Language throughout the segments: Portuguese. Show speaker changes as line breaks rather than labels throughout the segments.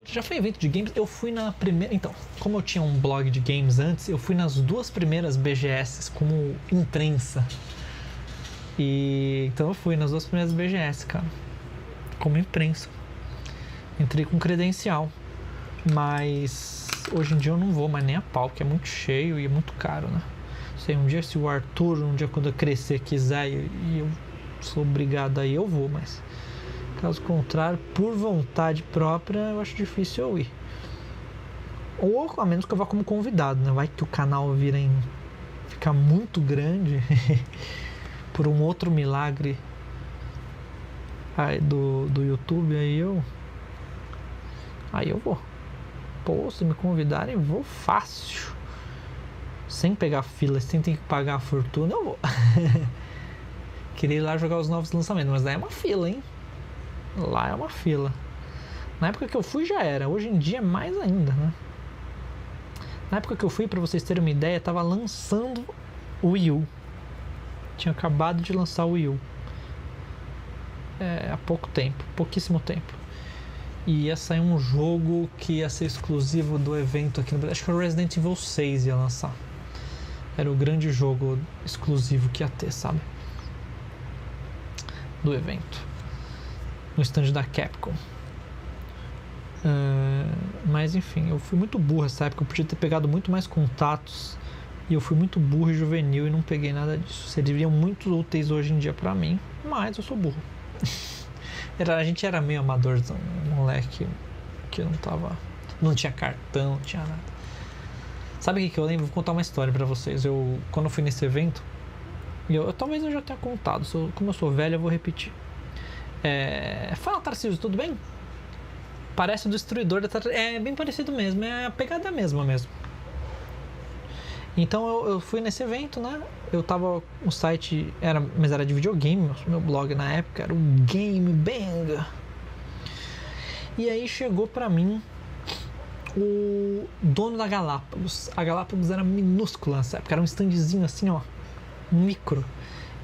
Já foi evento de games? Eu fui na primeira... Então, como eu tinha um blog de games antes, eu fui nas 2 primeiras BGS como imprensa. Então eu fui nas 2 primeiras BGS, cara, como imprensa. Entrei com credencial. Mas hoje em dia eu não vou mais nem a pau, porque é muito cheio e é muito caro, né? Sei, um dia se o Arthur, um dia quando eu crescer quiser e eu sou obrigado aí, eu vou, mas caso contrário, por vontade própria, eu acho difícil eu ir. Ou a menos que eu vá como convidado, né? Vai que o canal ficar muito grande por um outro milagre aí do YouTube, aí eu vou. Pô, se me convidarem, vou fácil. Sem pegar fila, sem ter que pagar a fortuna, eu vou. Queria ir lá jogar os novos lançamentos, mas daí é uma fila, hein? Lá é uma fila. Na época que eu fui já era, hoje em dia é mais ainda, né? Na época que eu fui, pra vocês terem uma ideia, tava lançando o Wii U. Tinha acabado de lançar o Wii U. Há pouco tempo, pouquíssimo tempo. E ia sair um jogo que ia ser exclusivo do evento aqui no Brasil. Acho que o Resident Evil 6 ia lançar. Era o grande jogo exclusivo que ia ter, sabe? Do evento. No stand da Capcom. Mas enfim, eu fui muito burro nessa época. Eu podia ter pegado muito mais contatos. E eu fui muito burro e juvenil e não peguei nada disso. Seriam muito úteis hoje em dia pra mim. Mas eu sou burro. A gente era meio amadorzão, moleque que não tinha cartão, não tinha nada. Sabe o que eu lembro? Vou contar uma história pra vocês. Quando eu fui nesse evento, talvez eu já tenha contado, como eu sou velho eu vou repetir. Fala, Tarcísio, tudo bem? Parece o Destruidor da Tartaruga. É bem parecido mesmo, a pegada é a mesma mesmo. Então eu fui nesse evento, né? Eu tava no site, mas era de videogame, meu blog na época era o Game Bang. E aí chegou pra mim o dono da Galápagos. A Galápagos era minúscula nessa época, era um standzinho assim, ó, micro.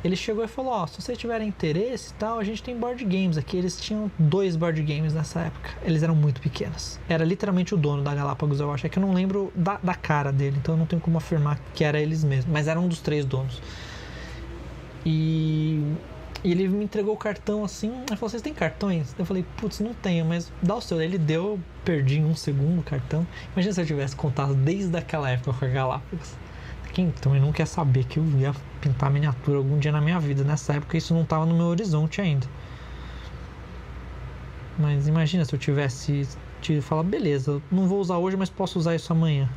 Ele chegou e falou, se vocês tiverem interesse e tal, a gente tem board games aqui. Eles tinham 2 board games nessa época. Eles eram muito pequenos. Era literalmente o dono da Galápagos, eu acho. É que eu não lembro da cara dele, então eu não tenho como afirmar que era eles mesmos. Mas era um dos 3 donos. E ele me entregou o cartão assim. Ele falou, vocês têm cartões? Eu falei, putz, não tenho, mas dá o seu. Ele deu, eu perdi em 1 segundo o cartão. Imagina se eu tivesse contado desde aquela época com a Galápagos. Quem também não quer saber que eu ia pintar miniatura algum dia na minha vida. Nessa época isso não estava no meu horizonte ainda. Mas imagina se eu tivesse falar, beleza, não vou usar hoje, mas posso usar isso amanhã.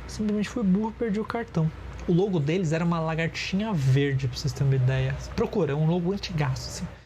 Simplesmente fui burro e perdi o cartão. O logo deles era uma lagartixinha verde, pra vocês terem uma ideia. Procura, é um logo antigaço assim.